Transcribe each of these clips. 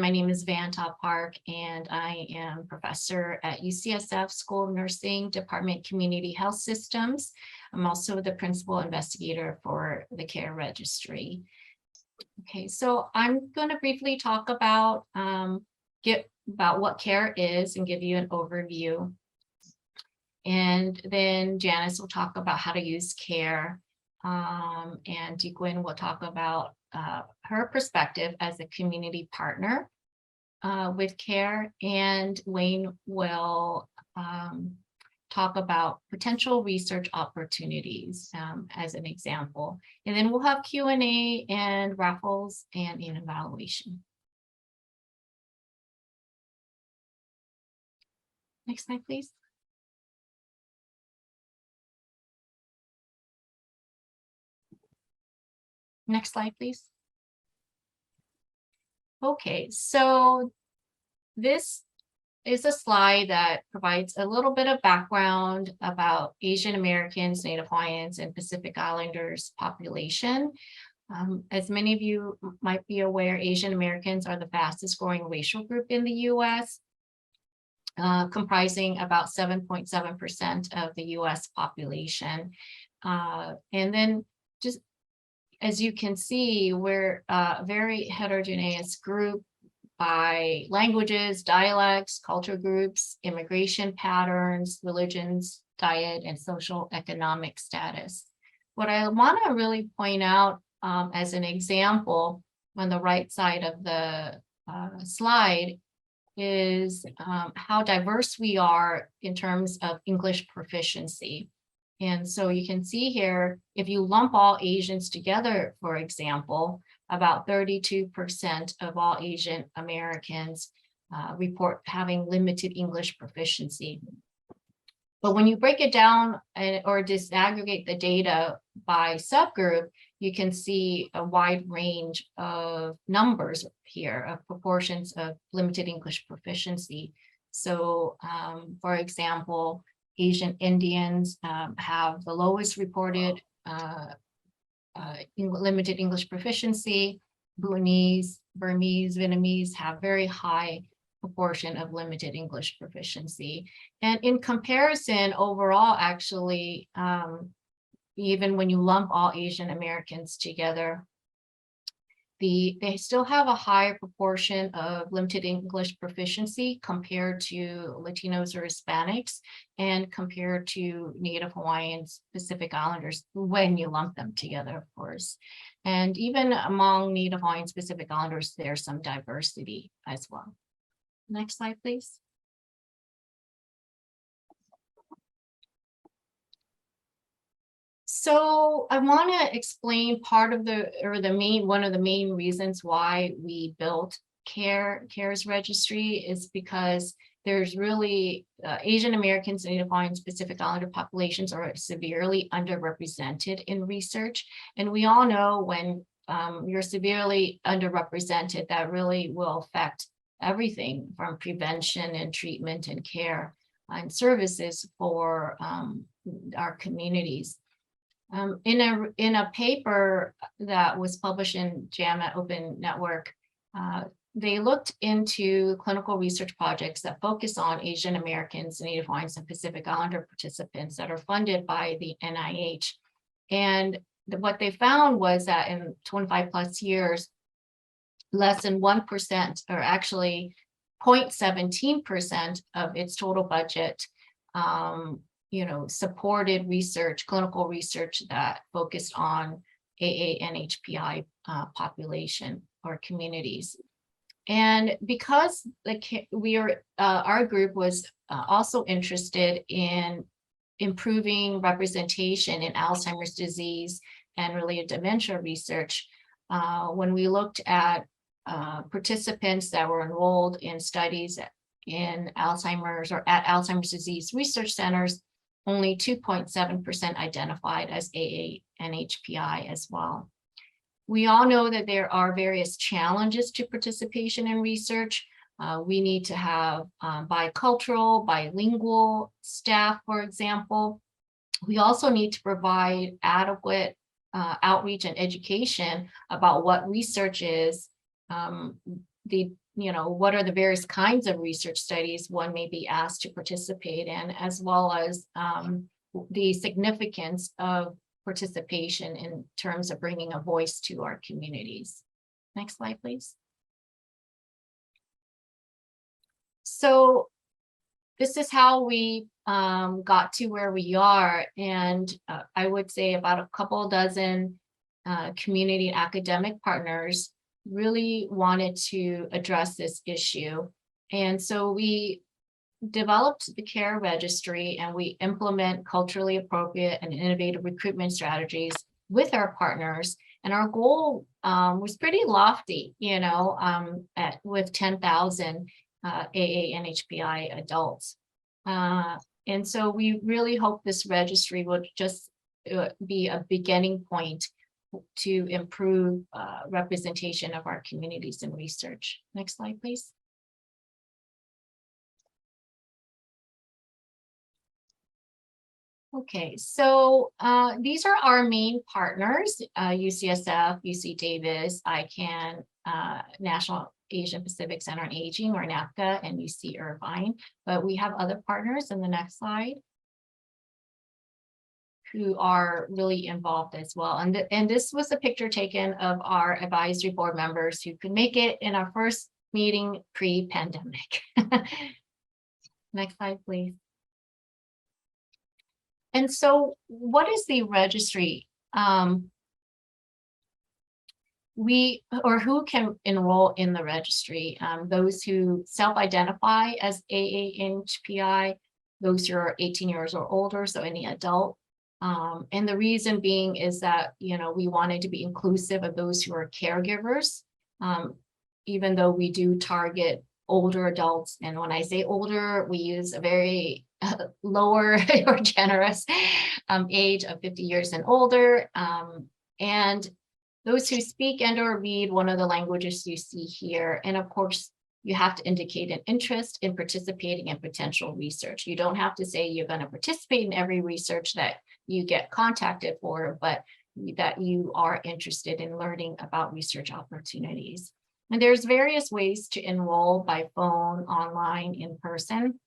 my name is Vanta Park, and I am professor at UCSF School of Nursing, Department Community Health Systems. I'm also the principal investigator for the CARE Registry. Okay, so I'm going to briefly talk about what CARE is and give you an overview. And then Janice will talk about how to use CARE, and Quyen will talk about her perspective as a community partner with CARE, and Wayne will talk about potential research opportunities as an example. And then we'll have Q&A and raffles and an evaluation. Next slide, please. Next slide, please. Okay, so this is a slide that provides a little bit of background about Asian Americans, Native Hawaiians, and Pacific Islanders population. As many of you might be aware, Asian Americans are the fastest growing racial group in the US, comprising about 7.7% of the US population. And then just as you can see, we're a very heterogeneous group by languages, dialects, culture groups, immigration patterns, religions, diet, and social economic status. What I want to really point out as an example on the right side of the slide is how diverse we are in terms of English proficiency. And so you can see here, if you lump all Asians together, for example, about 32% of all Asian Americans report having limited English proficiency. But when you break it down or disaggregate the data by subgroup, you can see a wide range of numbers here of proportions of limited English proficiency. So, for example, Asian Indians have the lowest reported limited English proficiency. Bhutanese, Burmese, Vietnamese have very high proportion of limited English proficiency. And in comparison, overall, actually, even when you lump all Asian Americans together, they still have a higher proportion of limited English proficiency compared to Latinos or Hispanics, and compared to Native Hawaiians, Pacific Islanders, when you lump them together, of course. And even among Native Hawaiians, Pacific Islanders, there's some diversity as well. Next slide, please. So I want to explain part of one of the main reasons why we built CARE's registry is because there's really Asian Americans, Native Hawaiians, Pacific Islander populations are severely underrepresented in research. And we all know when you're severely underrepresented, that really will affect everything from prevention and treatment and care and services for our communities. In a paper that was published in JAMA Open Network, they looked into clinical research projects that focus on Asian Americans, Native Hawaiians, and Pacific Islander participants that are funded by the NIH. And what they found was that in 25 plus years, less than 1%, or actually 0.17% of its total budget supported research, clinical research that focused on AA-NHPI population or communities. And because our group was also interested in improving representation in Alzheimer's disease and related dementia research, when we looked at participants that were enrolled in studies in Alzheimer's or at Alzheimer's disease research centers, only 2.7% identified as AA-NHPI as well. We all know that there are various challenges to participation in research. We need to have bicultural, bilingual staff, for example. We also need to provide adequate outreach and education about what research is, the what are the various kinds of research studies one may be asked to participate in, as well as the significance of participation in terms of bringing a voice to our communities. Next slide, please. So this is how we got to where we are. And I would say about a couple dozen community and academic partners really wanted to address this issue. And so we developed the CARE Registry, and we implement culturally appropriate and innovative recruitment strategies with our partners. And our goal was pretty lofty, with 10,000 AA and HPI adults. And so we really hope this registry will just be a beginning point to improve representation of our communities in research. Next slide, please. Okay, so these are our main partners, UCSF, UC Davis, ICANN, National Asian Pacific Center on Aging, or NAPCA, and UC Irvine. But we have other partners in the next slide who are really involved as well. And this was a picture taken of our advisory board members who could make it in our first meeting pre-pandemic. Next slide, please. And so what is the registry? Who can enroll in the registry? Those who self-identify as AA-NHPI, those who are 18 years or older, so any adult. And the reason being is that, we wanted to be inclusive of those who are caregivers, even though we do target older adults. And when I say older, we use a very lower or generous age of 50 years and older. And those who speak and or read one of the languages you see here. And of course, you have to indicate an interest in participating in potential research. You don't have to say you're going to participate in every research that you get contacted for, but that you are interested in learning about research opportunities. And there's various ways to enroll by phone, online, in person.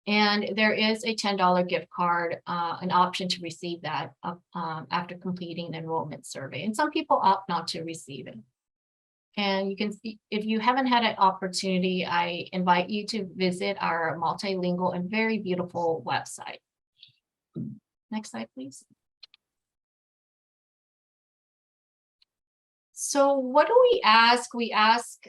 And there is a $10 gift card, an option to receive that after completing an enrollment survey. And some people opt not to receive it. And you can see, if you haven't had an opportunity, I invite you to visit our multilingual and very beautiful website. Next slide, please. So what do we ask? We ask,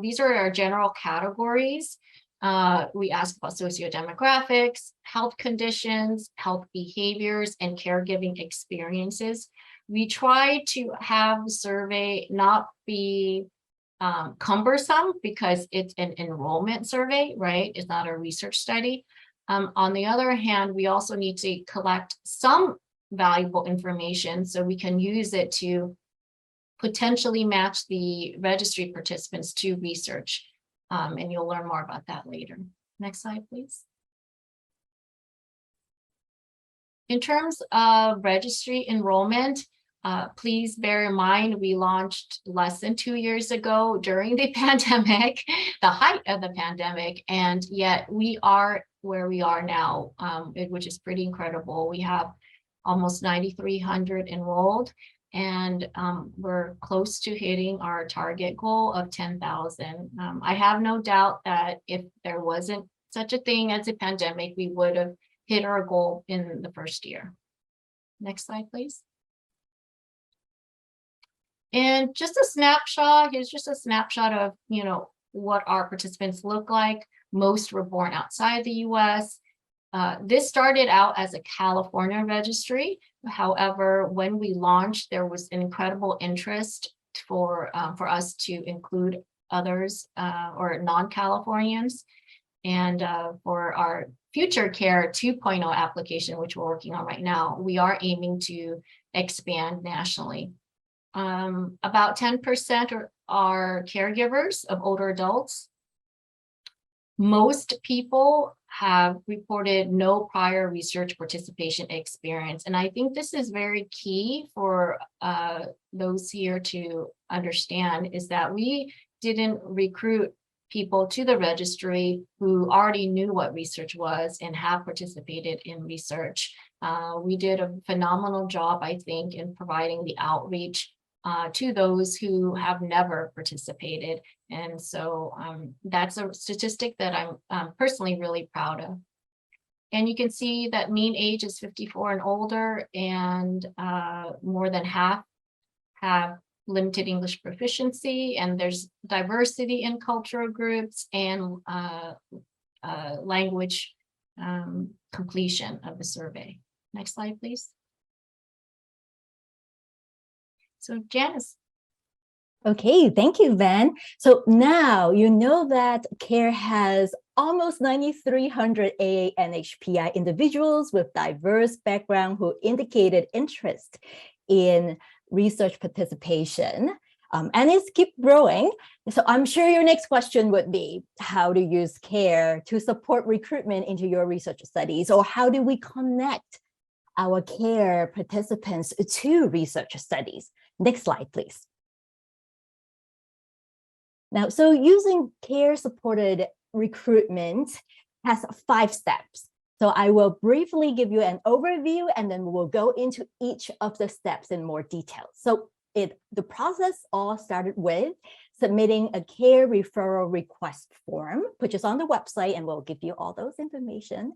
these are our general categories. We ask about sociodemographics, health conditions, health behaviors, and caregiving experiences. We try to have the survey not be cumbersome because it's an enrollment survey, right? It's not a research study. On the other hand, we also need to collect some valuable information so we can use it to potentially match the registry participants to research. And you'll learn more about that later. Next slide, please. In terms of registry enrollment, please bear in mind, we launched less than 2 years ago during the pandemic, the height of the pandemic, and yet we are where we are now, which is pretty incredible. We have almost 9,300 enrolled, and we're close to hitting our target goal of 10,000. I have no doubt that if there wasn't such a thing as a pandemic, we would have hit our goal in the first year. Next slide, please. And just a snapshot, here's just a snapshot of, what our participants look like. Most were born outside the US. This started out as a California registry. However, when we launched, there was an incredible interest for us to include others or non-Californians. And for our future CARE 2.0 application, which we're working on right now, we are aiming to expand nationally. About 10% are caregivers of older adults. Most people have reported no prior research participation experience. And I think this is very key for those here to understand, is that we didn't recruit people to the registry who already knew what research was and have participated in research. We did a phenomenal job, I think, in providing the outreach to those who have never participated. And so that's a statistic that I'm personally really proud of. And you can see that mean age is 54 and older, and more than half have limited English proficiency, and there's diversity in cultural groups and language completion of the survey. Next slide, please. So Janice. Okay, thank you, Van. So now you know that CARE has almost 9,300 AA and HPI individuals with diverse background who indicated interest in research participation. And it's keep growing. So I'm sure your next question would be how to use CARE to support recruitment into your research studies, or how do we connect our CARE participants to research studies? Next slide, please. Now, so using CARE-supported recruitment has 5 steps. So I will briefly give you an overview, and then we'll go into each of the steps in more detail. So the process all started with submitting a CARE referral request form, which is on the website, and we'll give you all those information.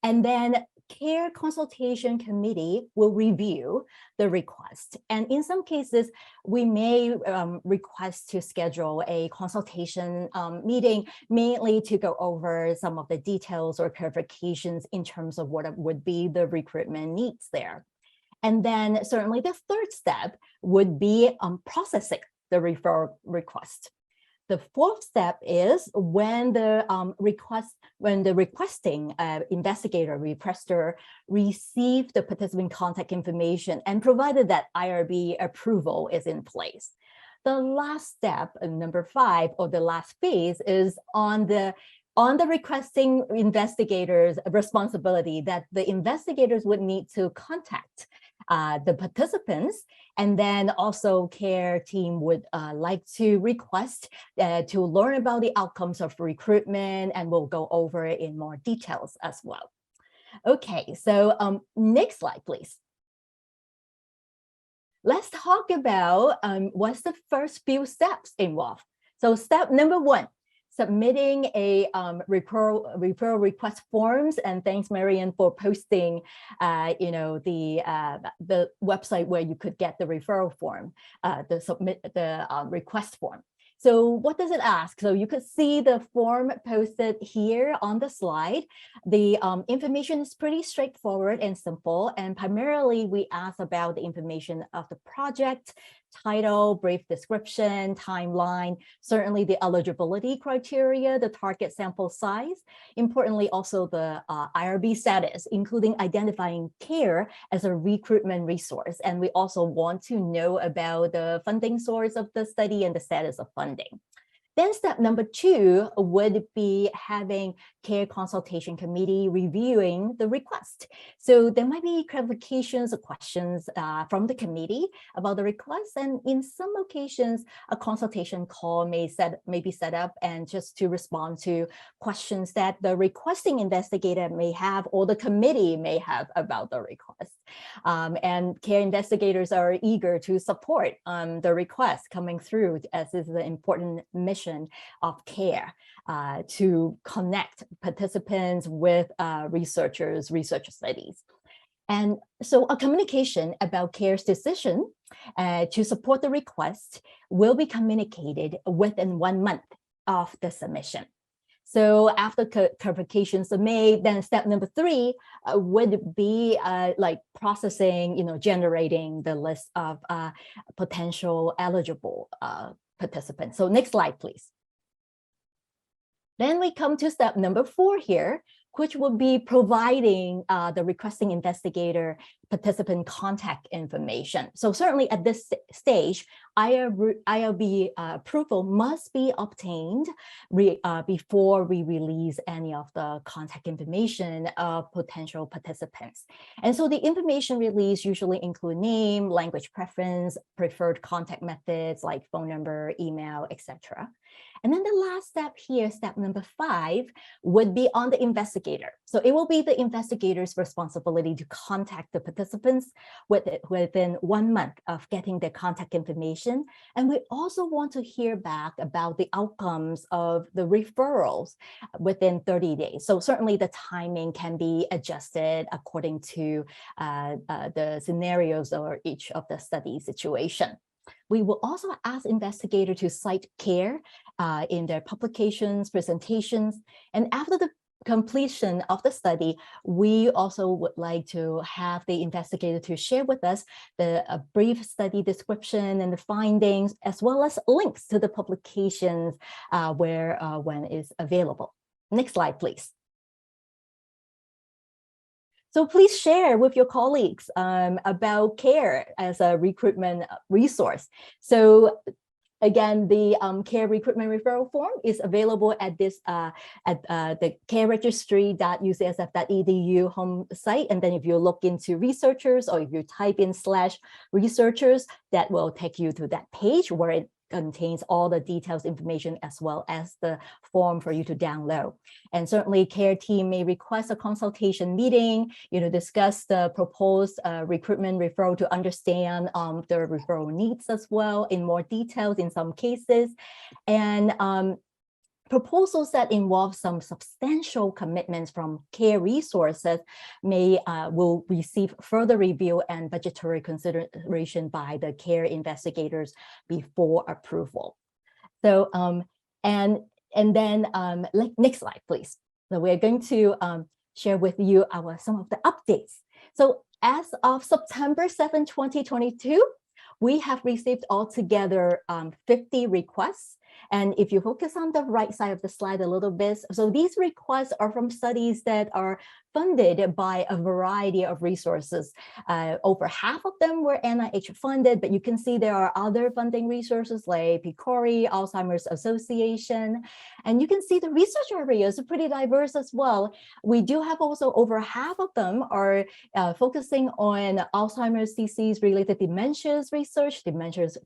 And then CARE consultation committee will review the request. And in some cases, we may request to schedule a consultation meeting, mainly to go over some of the details or clarifications in terms of what would be the recruitment needs there. And then certainly the third step would be processing the referral request. The fourth step is when the requesting investigator, requester, receive the participant contact information and provided that IRB approval is in place. The last step, number 5, or the last phase, is on the requesting investigators' responsibility that the investigators would need to contact the participants, and then also CARE team would like to request to learn about the outcomes of recruitment, and we'll go over it in more details as well. Okay, so next slide, please. Let's talk about what's the first few steps involved. So step number 1, submitting a referral request forms, and thanks Marian for posting the website where you could get the referral form, the request form. So what does it ask? So you could see the form posted here on the slide. The information is pretty straightforward and simple, and primarily we ask about the information of the project, title, brief description, timeline, certainly the eligibility criteria, the target sample size, importantly also the IRB status, including identifying CARE as a recruitment resource. And we also want to know about the funding source of the study and the status of funding. Then step number 2 would be having CARE consultation committee reviewing the request. So there might be clarifications or questions from the committee about the request. And in some occasions, a consultation call may be set up and just to respond to questions that the requesting investigator may have or the committee may have about the request. And CARE investigators are eager to support the request coming through, as this is an important mission of CARE to connect participants with researchers, research studies. And so a communication about CARE's decision to support the request will be communicated within 1 month of the submission. So after clarifications are made, then step number 3 would be like processing, generating the list of potential eligible participants. So next slide, please. Then we come to step number 4 here, which would be providing the requesting investigator participant contact information. So certainly at this stage, IRB approval must be obtained before we release any of the contact information of potential participants. And so the information release usually include name, language preference, preferred contact methods like phone number, email, etc. And then the last step here, step number 5, would be on the investigator. So it will be the investigator's responsibility to contact the participants within 1 month of getting their contact information. And we also want to hear back about the outcomes of the referrals within 30 days. So certainly the timing can be adjusted according to the scenarios or each of the study situation. We will also ask investigators to cite CARE in their publications, presentations, and after the completion of the study, we also would like to have the investigator to share with us a brief study description and the findings, as well as links to the publications when is available. Next slide, please. So please share with your colleagues about CARE as a recruitment resource. So again, the CARE recruitment referral form is available at this at the careregistry.ucsf.edu home site. And then if you look into researchers, or if you type in /researchers, that will take you to that page where it contains all the details, information, as well as the form for you to download. And certainly CARE team may request a consultation meeting, discuss the proposed recruitment referral to understand their referral needs as well in more details in some cases. And proposals that involve some substantial commitments from CARE resources will receive further review and budgetary consideration by the CARE investigators before approval. So next slide, please. So we're going to share with you some of the updates. So as of September 7, 2022, we have received altogether 50 requests. And if you focus on the right side of the slide a little bit, so these requests are from studies that are funded by a variety of resources. Over half of them were NIH funded, but you can see there are other funding resources like PCORI, Alzheimer's Association, and you can see the research areas are pretty diverse as well. We do have also over half of them are focusing on Alzheimer's disease-related dementias research, dementias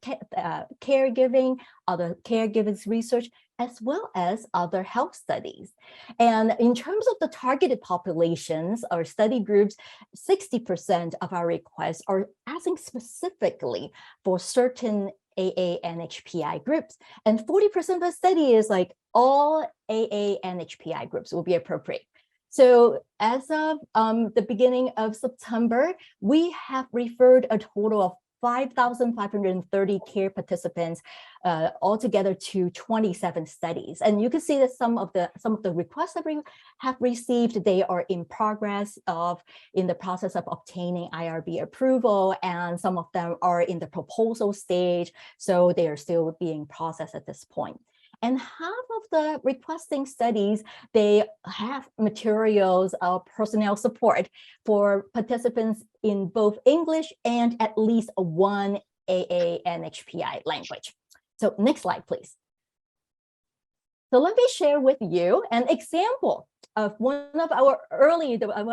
caregiving, other caregivers research, as well as other health studies. And in terms of the targeted populations or study groups, 60% of our requests are asking specifically for certain AA-NHPI groups. And 40% of the study is like all AA-NHPI groups will be appropriate. So as of the beginning of September, we have referred a total of 5,530 CARE participants altogether to 27 studies. And you can see that some of the requests that we have received, they are in the process of obtaining IRB approval, and some of them are in the proposal stage, so they are still being processed at this point. And half of the requesting studies, they have materials of personnel support for participants in both English and at least one AA-NHPI language. So next slide, please. So let me share with you an example of one of our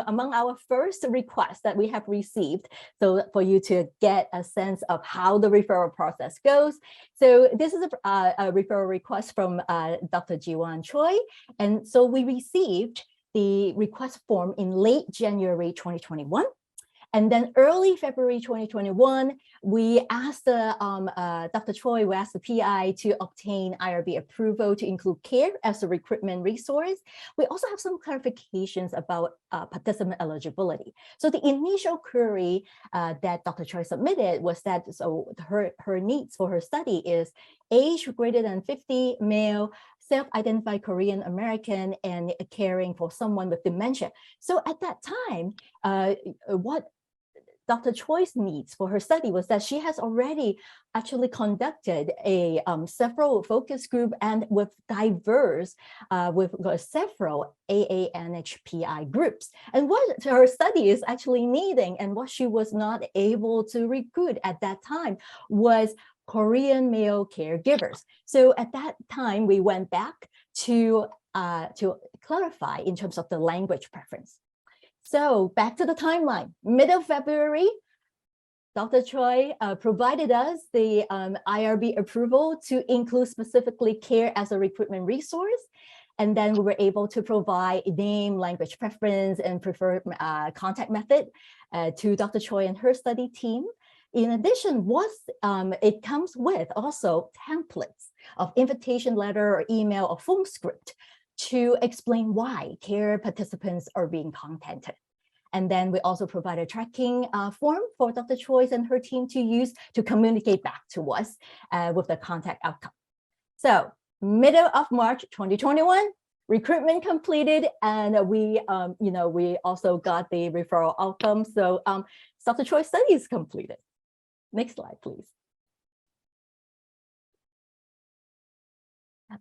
among our first requests that we have received. So for you to get a sense of how the referral process goes. So this is a referral request from Dr. Ji-Wan Choi. And so we received the request form in late January 2021. And then early February 2021, we asked Dr. Choi, we asked the PI to obtain IRB approval to include CARE as a recruitment resource. We also have some clarifications about participant eligibility. So the initial query that Dr. Choi submitted was that, so her needs for her study is age greater than 50, male, self-identified Korean American, and caring for someone with dementia. So at that time, what Dr. Choi's needs for her study was that she has already actually conducted a several focus group and with several AANHPI groups. And what her study is actually needing and what she was not able to recruit at that time was Korean male caregivers. So at that time, we went back to clarify in terms of the language preference. So back to the timeline, middle of February, Dr. Choi provided us the IRB approval to include specifically care as a recruitment resource. And then we were able to provide name, language preference, and preferred contact method to Dr. Choi and her study team. In addition, it comes with also templates of invitation letter or email or phone script to explain why care participants are being contacted. And then we also provide a tracking form for Dr. Choi and her team to use to communicate back to us with the contact outcome. So middle of March 2021, recruitment completed, and we also got the referral outcome. So Dr. Choi's study is completed. Next slide, please.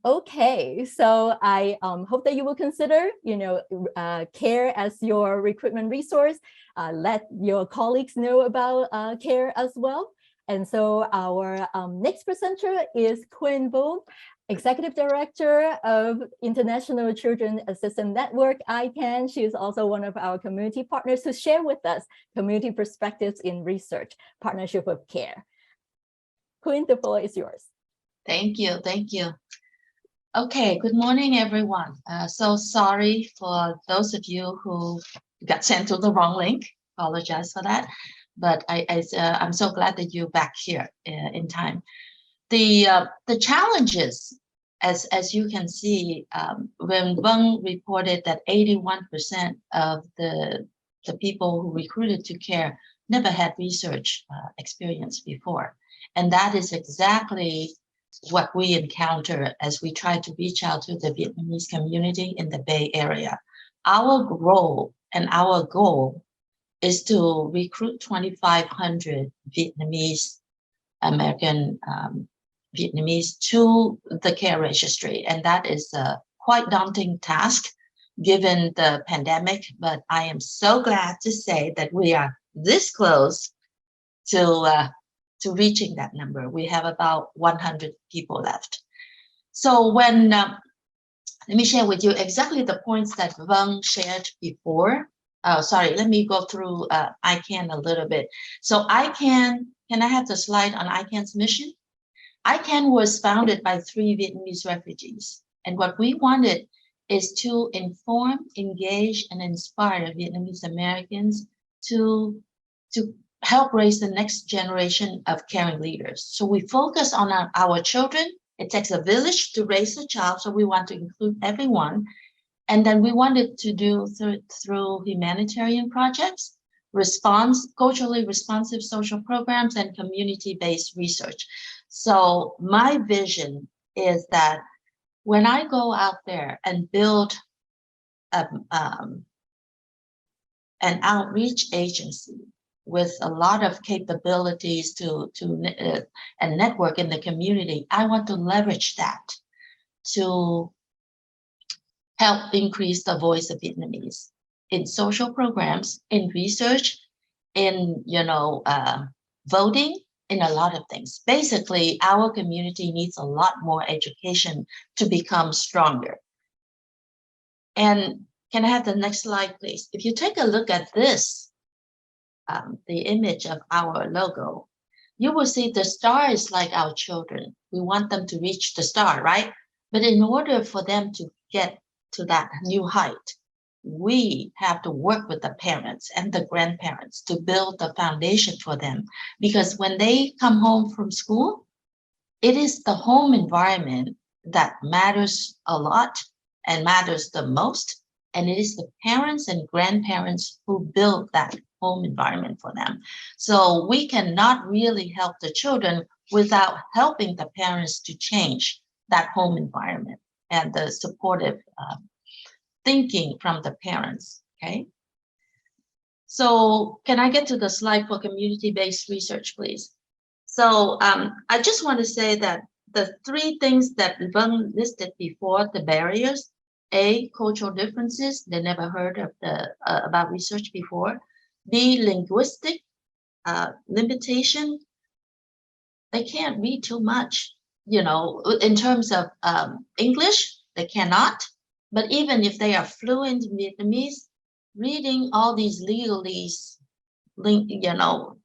Okay, so I hope that you will consider, care as your recruitment resource. Let your colleagues know about care as well. And so our next presenter is Quyen Vuong, Executive Director of International Children Assistance Network, ICANN. She is also one of our community partners to share with us community perspectives in research, partnership with care. Quyen, the floor is yours. Thank you. Thank you. Okay, good morning, everyone. So sorry for those of you who got sent to the wrong link. Apologize for that. But I'm so glad that you're back here in time. The challenges, as you can see, when Vuong reported that 81% of the people who recruited to care never had research experience before. And that is exactly what we encounter as we try to reach out to the Vietnamese community in the Bay Area. Our role and our goal is to recruit 2,500 Vietnamese American Vietnamese to the care registry. And that is a quite daunting task given the pandemic, but I am so glad to say that we are this close to reaching that number. We have about 100 people left. So when, let me share with you exactly the points that Vuong shared before. Sorry, let me go through ICANN a little bit. So ICANN, can I have the slide on ICANN's mission? ICANN was founded by 3 Vietnamese refugees. And what we wanted is to inform, engage, and inspire Vietnamese Americans to help raise the next generation of caring leaders. So we focus on our children. It takes a village to raise a child, so we want to include everyone. And then we wanted to do through humanitarian projects, culturally responsive social programs, and community-based research. So my vision is that when I go out there and build an outreach agency with a lot of capabilities and network in the community, I want to leverage that to help increase the voice of Vietnamese in social programs, in research, in voting, in a lot of things. Basically, our community needs a lot more education to become stronger. And can I have the next slide, please? If you take a look at this, the image of our logo, you will see the star is like our children. We want them to reach the star, right? But in order for them to get to that new height, we have to work with the parents and the grandparents to build the foundation for them. Because when they come home from school, it is the home environment that matters a lot and matters the most. And it is the parents and grandparents who build that home environment for them. So we cannot really help the children without helping the parents to change that home environment and the supportive thinking from the parents, okay? So can I get to the slide for community-based research, please? So I just want to say that the three things that Vuong listed before, the barriers, A, cultural differences, they never heard of about research before. B, linguistic limitation, they can't read too much, in terms of English, they cannot. But even if they are fluent in Vietnamese, reading all these legalese,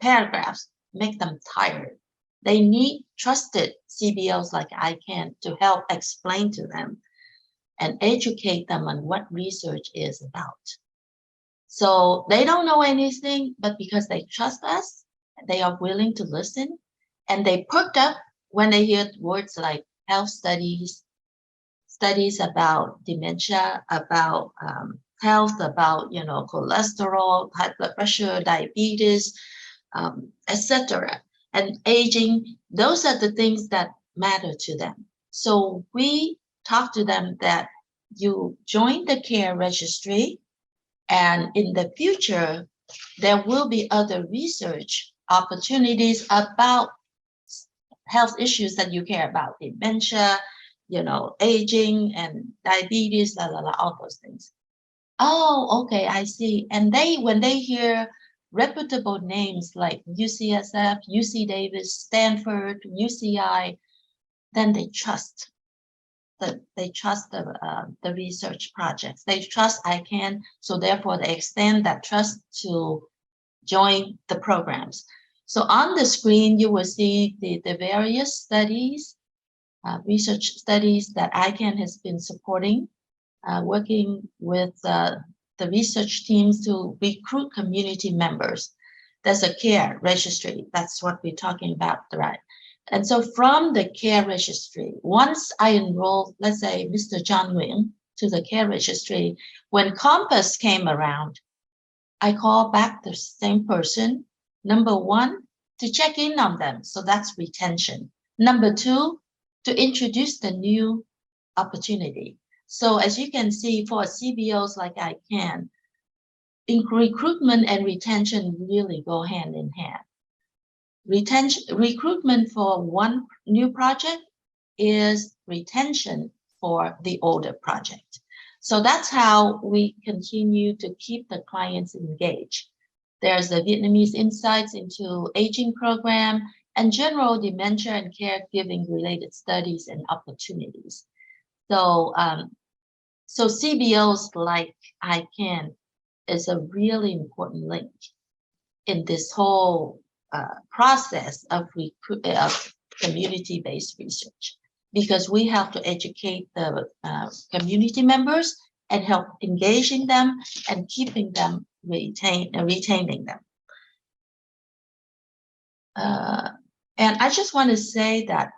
paragraphs make them tired. They need trusted CBOs like I can to help explain to them and educate them on what research is about. So they don't know anything, but because they trust us, they are willing to listen, and they perk up when they hear words like health studies, studies about dementia, about health, about cholesterol, high blood pressure, diabetes, etc. And aging. Those are the things that matter to them. So we talk to them that you join the care registry, and in the future, there will be other research opportunities about health issues that you care about, dementia, aging and diabetes, all those things. Oh, okay, I see. And when they hear reputable names like UCSF, UC Davis, Stanford, UCI, then they trust. They trust the research projects. They trust ICANN, so therefore they extend that trust to join the programs. So on the screen, you will see the various studies, research studies that ICANN has been supporting, working with the research teams to recruit community members. There's a care registry. That's what we're talking about, right? And so from the care registry, once I enrolled, let's say, Mr. John Nguyen to the care registry, when Compass came around, I called back the same person. Number one, to check in on them. So that's retention. Number two, to introduce the new opportunity. So as you can see, for CBOs like ICANN, recruitment and retention really go hand in hand. Recruitment for one new project is retention for the older project. So that's how we continue to keep the clients engaged. There's the Vietnamese Insights into Aging program and general dementia and caregiving related studies and opportunities. So, so CBOs like ICANN is a really important link in this whole process of community-based research, because we have to educate the community members and help engaging them and keeping them retaining them. And I just want to say that,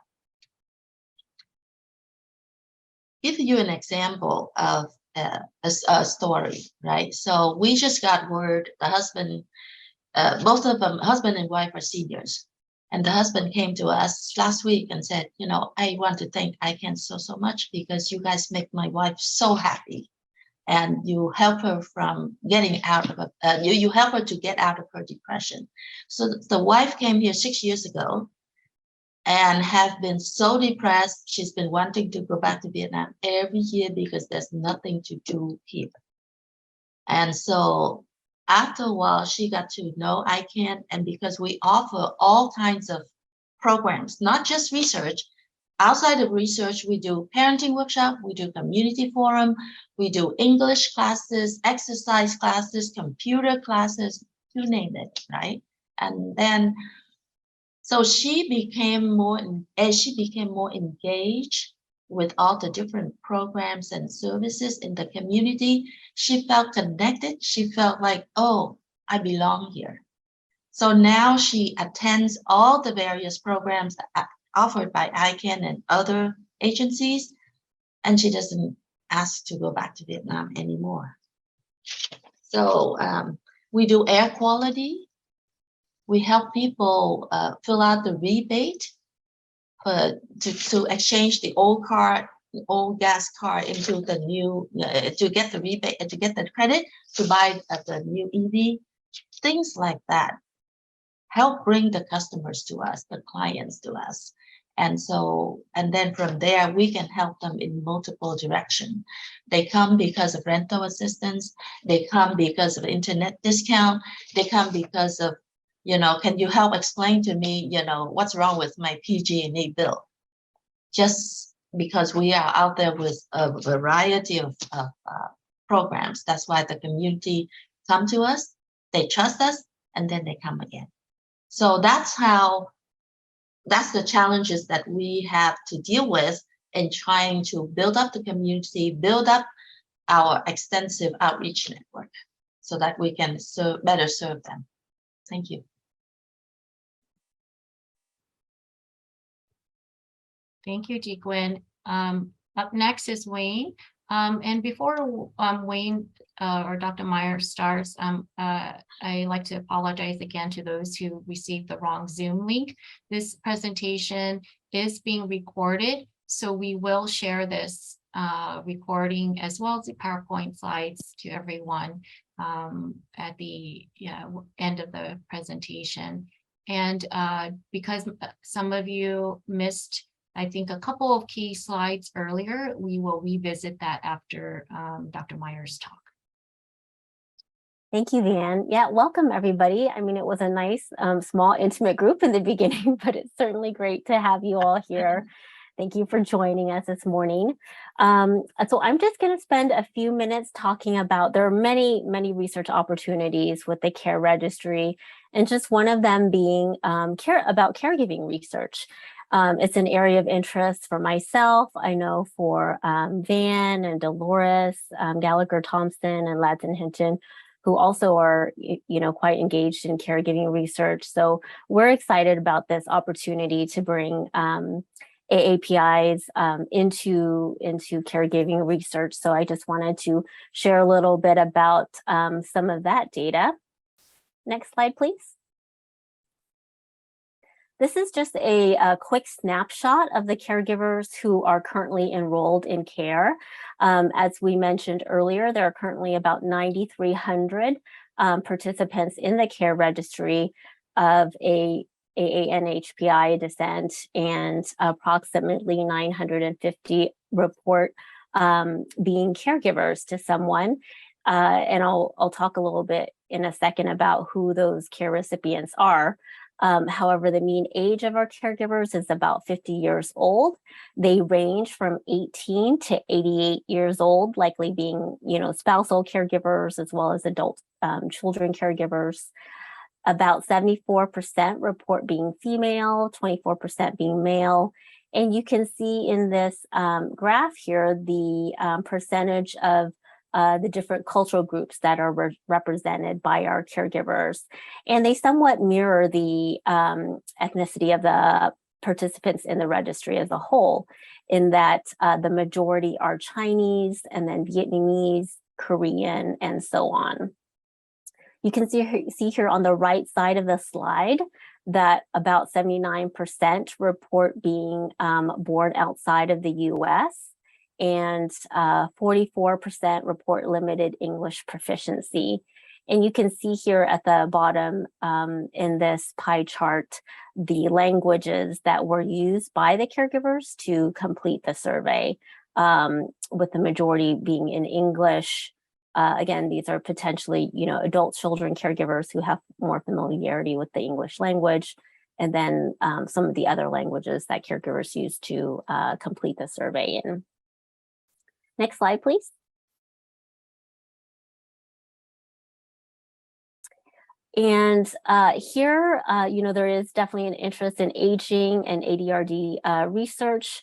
give you an example of a story, right? So we just got word, the husband, both of them, husband and wife, are seniors. And the husband came to us last week and said, I want to thank ICANN so much, because you guys make my wife so happy. And you help her from getting out of you help her to get out of her depression. So the wife came here 6 years ago and have been so depressed. She's been wanting to go back to Vietnam every year because there's nothing to do here. And so after a while, she got to know ICANN, and because we offer all kinds of programs, not just research. Outside of research, we do parenting workshop, we do community forum, we do English classes, exercise classes, computer classes, you name it, right? And then, so she became more engaged with all the different programs and services in the community. She felt connected. She felt like, oh, I belong here. So now she attends all the various programs offered by ICANN and other agencies, and she doesn't ask to go back to Vietnam anymore. So we do air quality. We help people fill out the rebate to exchange the old gas car into the new, to get the rebate, to get the credit to buy the new EV. things like that help bring the customers to us, the clients to us. And so, and then from there, we can help them in multiple directions. They come because of rental assistance. They come because of internet discount. They come because of, can you help explain to me, what's wrong with my PG&E bill? Just because we are out there with a variety of programs. That's why the community come to us, they trust us, and then they come again. So that's the challenges that we have to deal with in trying to build up the community, build up our extensive outreach network so that we can better serve them. Thank you. Thank you, Quyen. Up next is Wayne. And before Wayne or Dr. Meyer starts, I like to apologize again to those who received the wrong Zoom link. This presentation is being recorded, so we will share this recording as well as the PowerPoint slides to everyone at the end of the presentation. And because some of you missed, I think, a couple of key slides earlier, we will revisit that after Dr. Meyer's talk. Thank you, Van. Yeah, welcome everybody. I mean, it was a nice, small, intimate group in the beginning, but it's certainly great to have you all here. Thank you for joining us this morning. So I'm just going to spend a few minutes talking about, there are many, many research opportunities with the CARE Registry, and just one of them being about caregiving research. It's an area of interest for myself. I know for Van and Dolores, Gallagher Thompson, and Ladson Hinton, who also are, quite engaged in caregiving research. So we're excited about this opportunity to bring AAPIs into caregiving research. So I just wanted to share a little bit about some of that data. Next slide, please. This is just a quick snapshot of the caregivers who are currently enrolled in CARE. As we mentioned earlier, there are currently about 9,300 participants in the CARE Registry of AANHPI descent, and approximately 950 report being caregivers to someone. And I'll talk a little bit in a second about who those care recipients are. However, the mean age of our caregivers is about 50 years old. They range from 18 to 88 years old, likely being, spousal caregivers as well as adult children caregivers. About 74% report being female, 24% being male. And you can see in this graph here the percentage of the different cultural groups that are represented by our caregivers. And they somewhat mirror the ethnicity of the participants in the registry as a whole, in that the majority are Chinese, and then Vietnamese, Korean, and so on. You can see here on the right side of the slide that about 79% report being born outside of the US, and 44% report limited English proficiency. And you can see here at the bottom in this pie chart, the languages that were used by the caregivers to complete the survey, with the majority being in English. Again, these are potentially, adult children caregivers who have more familiarity with the English language, and then some of the other languages that caregivers use to complete the survey in. Next slide, please. And here, there is definitely an interest in aging and ADRD research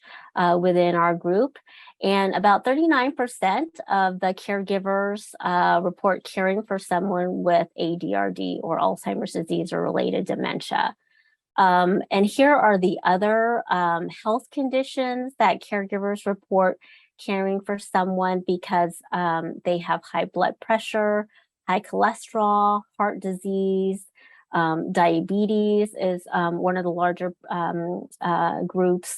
within our group. And about 39% of the caregivers report caring for someone with ADRD or Alzheimer's disease or related dementia. And here are the other health conditions that caregivers report caring for someone because they have high blood pressure, high cholesterol, heart disease, diabetes is one of the larger groups,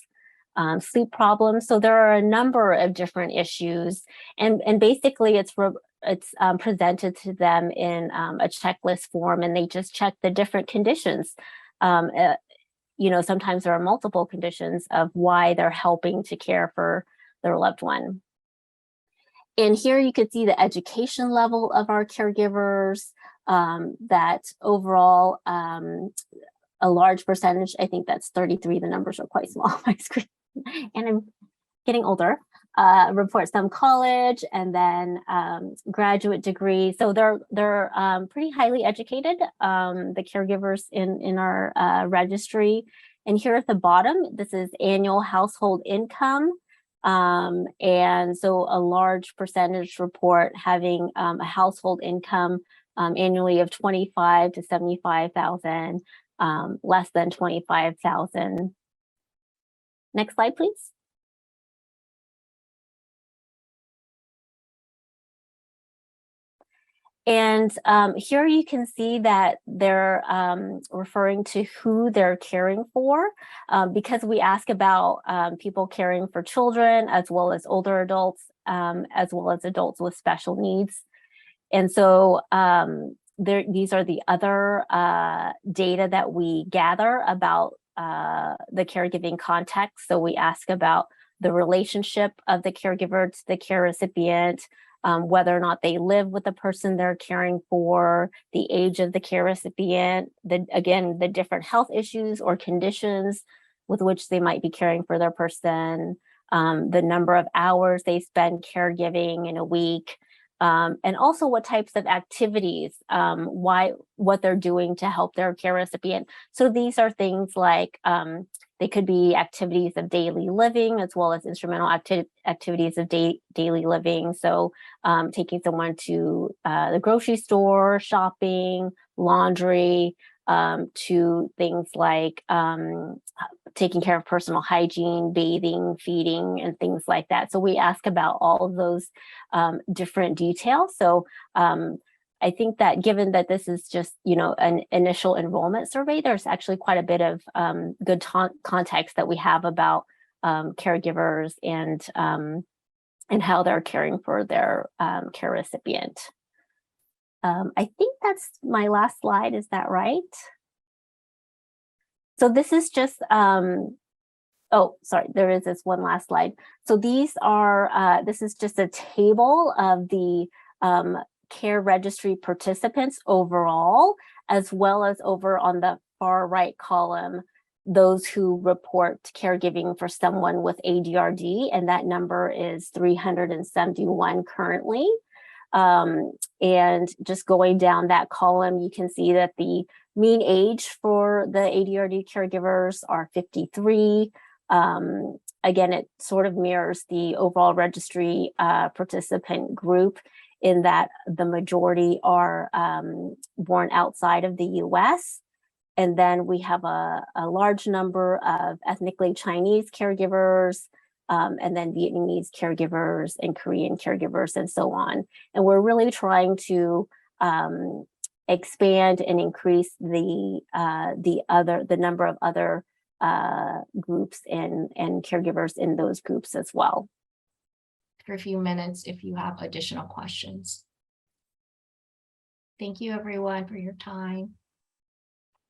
sleep problems. So there are a number of different issues, and basically it's it's presented to them in a checklist form, and they just check the different conditions. Sometimes there are multiple conditions of why they're helping to care for their loved one. And here you can see the education level of our caregivers, that overall, a large percentage, I think that's 33, the numbers are quite small on my screen, and I'm getting older, report some college and then graduate degree. So they're pretty highly educated, the caregivers in our registry. And here at the bottom, this is annual household income. And so a large percentage report having a household income annually of 25 to 75,000, less than 25,000. Next slide, please. And here you can see that they're referring to who they're caring for, because we ask about people caring for children as well as older adults, as well as adults with special needs. And so these are the other data that we gather about the caregiving context. So we ask about the relationship of the caregiver to the care recipient, whether or not they live with the person they're caring for, the age of the care recipient, the different health issues or conditions with which they might be caring for their person, the number of hours they spend caregiving in a week, and also what types of activities, what they're doing to help their care recipient. So these are things like they could be activities of daily living as well as instrumental activities of daily living. So taking someone to the grocery store, shopping, laundry, to things like taking care of personal hygiene, bathing, feeding, and things like that. So we ask about all of those different details. So I think that given that this is just, an initial enrollment survey, there's actually quite a bit of good context that we have about caregivers and how they're caring for their care recipient. I think that's my last slide. Is that right? So this is just, oh, sorry, there is this one last slide. So these are, this is just a table of the care registry participants overall, as well as over on the far right column, those who report caregiving for someone with ADRD, and that number is 371 currently. And just going down that column, you can see that the mean age for the ADRD caregivers are 53. Again, it sort of mirrors the overall registry participant group in that the majority are born outside of the US. And then we have a large number of ethnically Chinese caregivers, and then Vietnamese caregivers and Korean caregivers and so on. And we're really trying to expand and increase the number of other groups and caregivers in those groups as well. For a few minutes if you have additional questions. Thank you everyone for your time.